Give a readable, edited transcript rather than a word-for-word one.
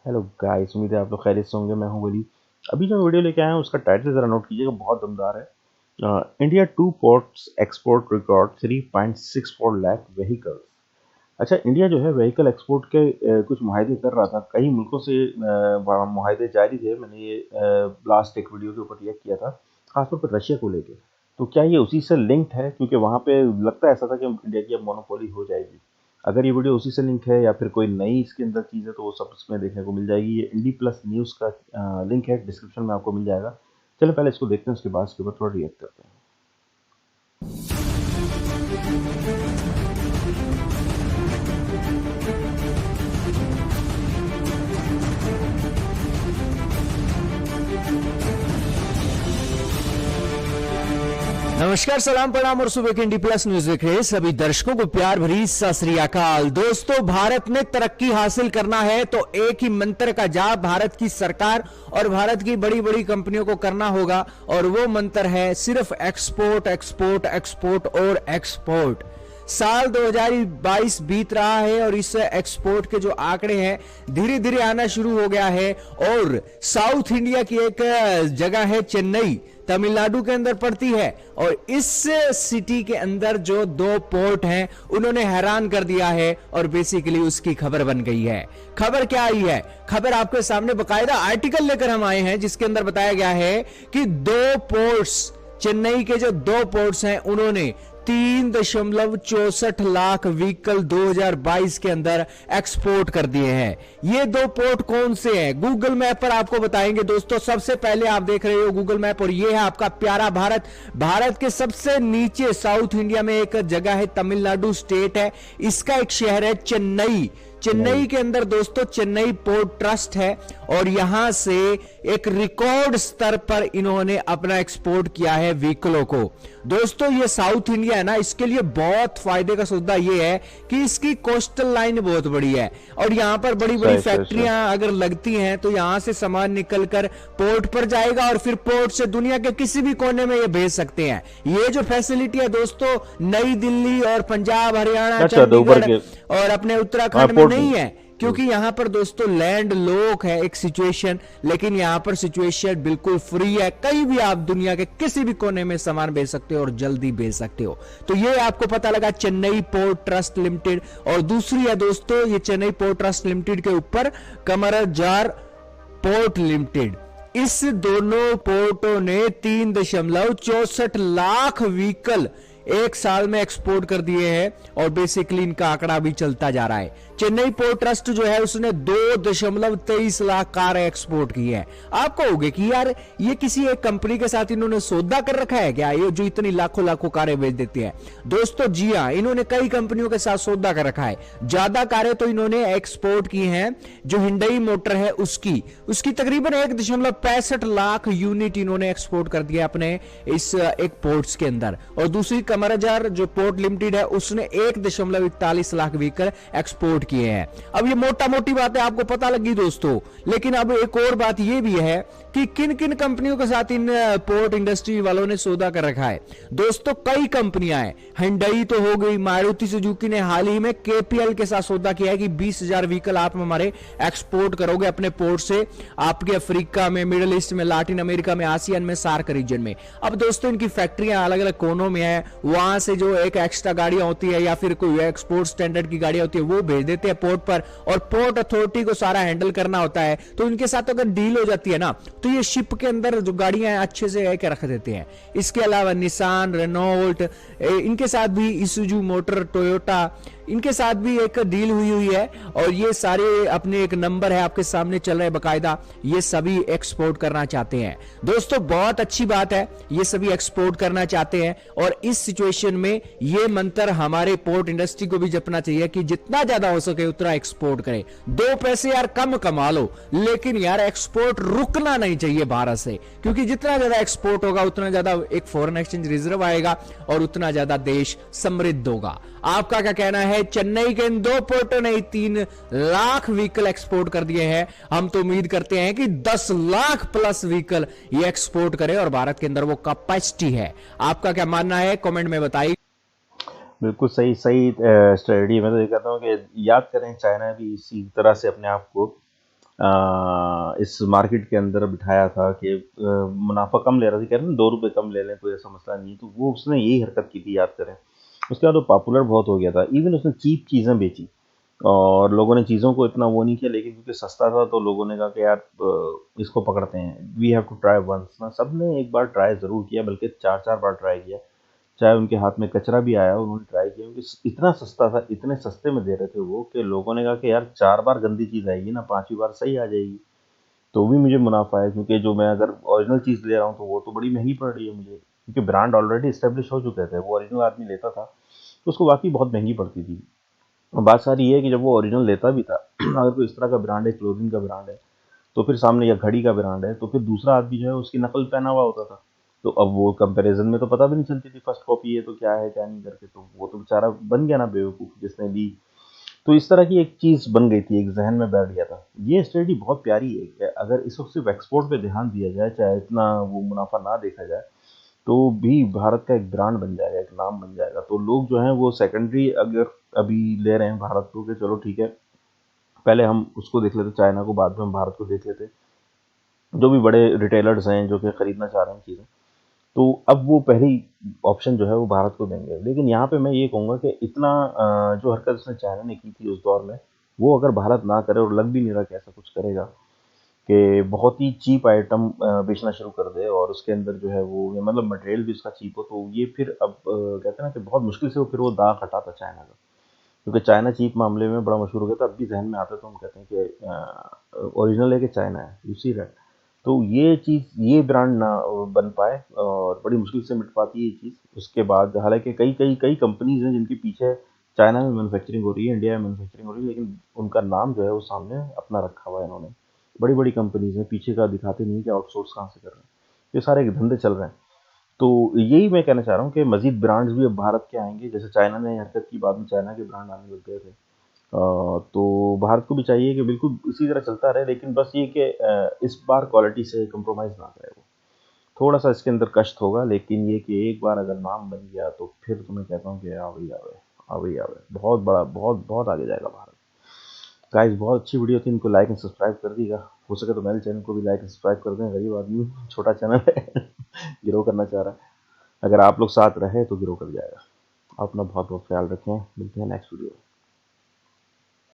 Hello guys, उम्मीद है आप लोग खैरियत से होंगे। मैं हूं वली। अभी जो वीडियो लेके आया हूं उसका टाइटल ज़रा नोट कीजिएगा, बहुत दमदार है। India to ports export record 3.64 lakh vehicles. अच्छा, इंडिया जो है व्हीकल एक्सपोर्ट के कुछ मुआहदे कर रहा था, कई मुल्कों से मुआहदे जारी थे। मैंने ये लास्ट एक वीडियो के ऊपर रिएक्ट किया था, खासतौर पर रशिया को लेके। तो क्या ये उसी से लिंक्ड है? क्योंकि वहाँ पे लगता ऐसा था कि इंडिया की अब मोनोपोली हो जाएगी। अगर ये वीडियो उसी से लिंक है या फिर कोई नई इसके अंदर चीज़ है तो वो सब इसमें देखने को मिल जाएगी। ये इंडी प्लस न्यूज़ का लिंक है, डिस्क्रिप्शन में आपको मिल जाएगा। चलो पहले इसको देखते हैं, उसके बाद इसके ऊपर थोड़ा रिएक्ट करते हैं। नमस्कार, सलाम, प्रणाम और सुबह के इंडी प्लस न्यूज देख रहे सभी दर्शकों को प्यार भरी सत श्री अकाल। दोस्तों, भारत में तरक्की हासिल करना है तो एक ही मंत्र का जाप भारत की सरकार और भारत की बड़ी बड़ी कंपनियों को करना होगा, और वो मंत्र है सिर्फ एक्सपोर्ट एक्सपोर्ट एक्सपोर्ट और एक्सपोर्ट। साल 2022 बीत रहा है और इस एक्सपोर्ट के जो आंकड़े हैं धीरे धीरे आना शुरू हो गया है। और साउथ इंडिया की एक जगह है चेन्नई, तमिलनाडु के अंदर पड़ती है, और इस सिटी के अंदर जो दो पोर्ट हैं उन्होंने हैरान कर दिया है और बेसिकली उसकी खबर बन गई है। खबर क्या आई है? खबर आपके सामने बकायदा आर्टिकल लेकर हम आए हैं जिसके अंदर बताया गया है कि दो पोर्ट्स, चेन्नई के जो दो पोर्ट्स हैं उन्होंने 3.64 लाख व्हीकल 2022 के अंदर एक्सपोर्ट कर दिए हैं। ये दो पोर्ट कौन से हैं गूगल मैप पर आपको बताएंगे। दोस्तों, सबसे पहले आप देख रहे हो गूगल मैप और ये है आपका प्यारा भारत। भारत के सबसे नीचे साउथ इंडिया में एक जगह है, तमिलनाडु स्टेट है, इसका एक शहर है चेन्नई। चेन्नई के अंदर दोस्तों चेन्नई पोर्ट ट्रस्ट है और यहां से एक रिकॉर्ड स्तर पर इन्होंने अपना एक्सपोर्ट किया है व्हीकलों को। दोस्तों, ये साउथ इंडिया है ना, इसके लिए बहुत फायदे का सौदा ये है कि इसकी कोस्टल लाइन बहुत बड़ी है और यहां पर बड़ी बड़ी सही सही सही। फैक्ट्रियां अगर लगती हैं तो यहां से सामान निकलकर पोर्ट पर जाएगा और फिर पोर्ट से दुनिया के किसी भी कोने में ये भेज सकते हैं। ये जो फैसिलिटी है दोस्तों, नई दिल्ली और पंजाब, हरियाणा, अच्छा, तो ऊपर चंडीगढ़ के और अपने हाँ उत्तराखंड में पोर्ट नहीं है, क्योंकि यहां पर दोस्तों लैंड लॉक है एक सिचुएशन। लेकिन यहां पर सिचुएशन बिल्कुल फ्री है, कहीं भी आप दुनिया के किसी भी कोने में सामान भेज सकते हो और जल्दी भेज सकते हो। तो ये आपको पता लगा चेन्नई पोर्ट ट्रस्ट लिमिटेड। और दूसरी है दोस्तों, ये चेन्नई पोर्ट ट्रस्ट लिमिटेड के ऊपर कमरजार पोर्ट लिमिटेड। इस दोनों पोर्टों ने 3.64 लाख व्हीकल एक साल में एक्सपोर्ट कर दिए हैं और बेसिकली इनका आंकड़ा भी चलता जा रहा है। चेन्नई पोर्ट ट्रस्ट जो है उसने 2.23 लाख कार एक्सपोर्ट की है। आप कहोगे कि यार ये किसी एक कंपनी के साथ इन्होंने सौदा कर रखा है क्या, ये जो इतनी लाखों लाखों कारें बेच देती है? दोस्तों जी हां, इन्होंने कई कंपनियों के साथ सौदा कर रखा है। ज्यादा कारें तो इन्होंने एक्सपोर्ट की हैं जो हिंडई मोटर है उसकी तकरीबन 1.65 लाख यूनिट इन्होंने एक्सपोर्ट कर दिया अपने इस एक पोर्ट्स के अंदर। और दूसरी कमरजार जो पोर्ट लिमिटेड है उसने 1.41 लाख व्हीकल एक्सपोर्ट किए हैं। अब ये मोटा मोटी बातें आपको पता लगी दोस्तों, लेकिन अब एक और बात ये भी है कि किन किन कंपनियों के साथ इन पोर्ट इंडस्ट्री वालों ने सौदा कर रखा है। दोस्तों, कई कंपनियां हैं, हिंडई तो हो गई, मारुति सुजुकी ने हाल ही में केपीएल के साथ सौदा किया है कि 20,000 व्हीकल आप हमारे एक्सपोर्ट करोगे अपने पोर्ट से, आपके अफ्रीका में, मिडिल ईस्ट में, लैटिन अमेरिका में, आसियान में, सार्क रीजन में। अब दोस्तों, इनकी फैक्ट्रियां अलग अलग कोनों में है, वहां से जो एक एक्स्ट्रा गाड़ियां होती है या फिर कोई एक्सपोर्ट स्टैंडर्ड की गाड़ियां होती है वो भेज देते हैं पोर्ट पर, और पोर्ट अथॉरिटी को सारा हैंडल करना होता है। तो इनके साथ अगर डील हो जाती है ना तो ये शिप के अंदर जो गाड़ियां हैं अच्छे से रख देते हैं। इसके अलावा निसान, रेनॉल्ट, इनके साथ भी इसूजू मोटर, टोयोटा, इनके साथ भी एक डील हुई है। और ये सारे अपने एक नंबर है आपके सामने चल रहे बकायदा, ये सभी एक्सपोर्ट करना चाहते हैं। दोस्तों, बहुत अच्छी बात है, ये सभी एक्सपोर्ट करना चाहते हैं और इस सिचुएशन में ये मंत्र हमारे पोर्ट इंडस्ट्री को भी जपना चाहिए कि जितना ज्यादा हो सके उतना एक्सपोर्ट करें। 2 पैसे यार कम कमा लो, लेकिन यार एक्सपोर्ट रुकना नहीं चाहिए भारत से, क्योंकि जितना ज्यादा एक्सपोर्ट होगा उतना ज्यादा एक फॉरेन एक्सचेंज रिजर्व आएगा और उतना ज्यादा देश समृद्ध होगा। आपका क्या कहना है? चेन्नई के इन दो पोर्टों ने 3 लाख व्हीकल एक्सपोर्ट कर दिए हैं। हम तो उम्मीद करते हैं कि 10 लाख प्लस व्हीकल ये एक्सपोर्ट करें और भारत के अंदर वो कैपेसिटी है। आपका क्या मानना है? कमेंट में बताइए। बिल्कुल सही सही स्ट्रेटजी। मैं तो ये कहता हूँ कि याद करें, चाइना भी इसी तरह से अपने आप को इस मार्केट के अंदर बिठाया था कि मुनाफा कम ले रहा था, कह रहे हैं 2 रुपये कम ले लें, कोई ऐसा मसला नहीं है। तो वो उसने यही हरकत की थी, याद करें। उसके बाद वो पॉपुलर बहुत हो गया था, इवन उसने चीप चीज़ें बेची और लोगों ने चीज़ों को इतना वो नहीं किया, लेकिन क्योंकि सस्ता था तो लोगों ने कहा कि यार इसको पकड़ते हैं, we have to try once ना। सब ने एक बार ट्राई ज़रूर किया, बल्कि 4-4 बार ट्राई किया। चाहे उनके हाथ में कचरा भी आया, उन्होंने ट्राई किया, क्योंकि इतना सस्ता था, इतने सस्ते में दे रहे थे वो, कि लोगों ने कहा कि यार 4 बार गंदी चीज़ आएगी ना, 5वीं बार सही आ जाएगी, तो भी मुझे मुनाफा है। क्योंकि जो मैं अगर ओरिजिनल चीज़ ले रहा हूँ तो वो तो बड़ी महंगी पड़ रही है मुझे, क्योंकि ब्रांड ऑलरेडी इस्टेब्लिश हो चुके थे। वो ओरिजिनल आदमी लेता था तो उसको वाकई बहुत महंगी पड़ती थी। और बात सारी ये है कि जब वो ओरिजिनल लेता भी था अगर कोई इस तरह का ब्रांड है, क्लोथिंग का ब्रांड है, तो फिर सामने, या घड़ी का ब्रांड है, तो फिर दूसरा आदमी जो है उसकी नकल पहना हुआ होता था। तो अब वो कंपैरिजन में तो पता भी नहीं चलती थी फर्स्ट कॉपी है तो क्या है क्या नहीं करके, तो वो तो बेचारा बन गया ना बेवकूफ़ जिसने ली। तो इस तरह की एक चीज़ बन गई थी, एक जहन में बैठ गया था। ये स्ट्रेटजी बहुत प्यारी है कि अगर इस वक्त सिर्फ एक्सपोर्ट पे ध्यान दिया जाए, चाहे इतना वो मुनाफा ना देखा जाए, तो भी भारत का एक ब्रांड बन जाएगा, एक नाम बन जाएगा। तो लोग जो हैं वो सेकेंडरी अगर अभी ले रहे हैं भारत को, कि चलो ठीक है, पहले हम उसको देख लेते चाइना को, बाद में हम भारत को देख लेते, जो भी बड़े रिटेलर्स हैं जो कि खरीदना चाह रहे हैं चीज़ें, तो अब वो पहली ऑप्शन जो है वो भारत को देंगे। लेकिन यहाँ पे मैं ये कहूँगा कि इतना जो हरकत उसने चाइना ने की थी उस दौर में, वो अगर भारत ना करे, और लग भी नहीं रहा कि ऐसा कुछ करेगा, कि बहुत ही चीप आइटम बेचना शुरू कर दे, और उसके अंदर जो है वो, मतलब मटेरियल भी उसका चीप हो, तो ये फिर अब कहते हैं ना कि बहुत मुश्किल से वो फिर वो दाग हटाता चाइना का। क्योंकि चाइना चीप मामले में बड़ा मशहूर हो गया था। अब भी जहन में आता है तो हम कहते हैं कि ओरिजिनल है कि चाइना है, यू सी दैट। तो ये चीज़, ये ब्रांड ना बन पाए, और बड़ी मुश्किल से मिट पाती है ये चीज़। उसके बाद हालांकि कई कई कई कंपनीज हैं जिनके पीछे चाइना में मैन्युफैक्चरिंग हो रही है, इंडिया में मैन्युफैक्चरिंग हो रही है, लेकिन उनका नाम जो है वो सामने अपना रखा हुआ है इन्होंने। बड़ी बड़ी कंपनीज हैं, पीछे का दिखाते नहीं कि आउटसोर्स कहाँ से कर रहे हैं। ये सारे धंधे चल रहे हैं। तो यही मैं कहना चाह रहा हूँ कि मजीद ब्रांड्स भी अब भारत के आएंगे, जैसे चाइना ने हरकत की, बाद में चाइना के ब्रांड आने लग गए थे। तो भारत को भी चाहिए कि बिल्कुल इसी तरह चलता रहे, लेकिन बस ये कि इस बार क्वालिटी से कंप्रोमाइज़ ना करे वो। थोड़ा सा इसके अंदर कष्ट होगा, लेकिन ये कि एक बार अगर नाम बन गया तो फिर तो मैं कहता हूँ कि आवे आवे, आवे आवे, बहुत बड़ा, बहुत बहुत आगे जाएगा भारत। गाइस, बहुत अच्छी वीडियो थी, इनको लाइक एंड सब्सक्राइब कर दीजिएगा। हो सके तो मेरे चैनल को भी लाइक एंड सब्सक्राइब कर दें, गरीब आदमी, छोटा चैनल है ग्रो करना चाह रहा है। अगर आप लोग साथ रहे तो ग्रो कर जाएगा। अपना बहुत बहुत ख्याल रखें, मिलते हैं नेक्स्ट वीडियो में।